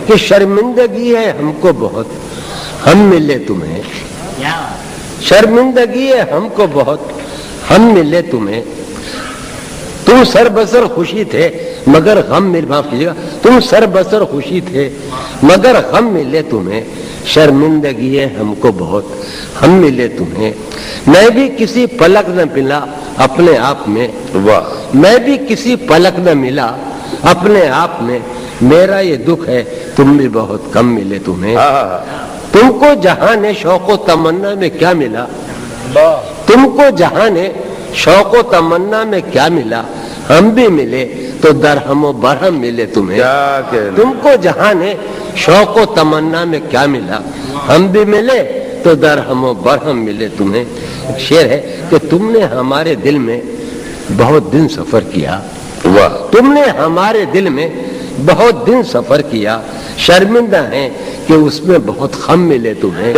کہ شرمندگی ہے ہم کو بہت ہم ملے تمہیں، شرمندگی ہے ہم کو بہت ہم ملے تمہیں، تم سر بسر خوشی تھے مگر غم مل، معاف کیجیے گا، تم سر بسر خوشی تھے مگر غم ملے تمہیں، شرمندگی ہے ہم کو بہت ہم ملے تمہیں، میں بھی کسی پلک نہ ملا اپنے آپ میں، میں بھی کسی پلک نہ ملا اپنے آپ میں، میرا یہ دکھ ہے تم بھی بہت کم ملے تمہیں، تم کو جہان شوق و تمنا میں کیا ملا، تم کو جہان شوق و تمنا میں کیا ملا، ہم بھی ملے تو درہم و برہم ملے تمہیں، تم کو جہان شوق و تمنا میں کیا ملا، ہم بھی ملے تو درہم و برہم ملے تمہیں۔ ایک شعر ہے کہ تم نے ہمارے دل میں بہت دن سفر کیا، تم نے ہمارے دل میں بہت دن سفر کیا، شرمندہ ہیں کہ اس میں بہت غم ملے تمہیں۔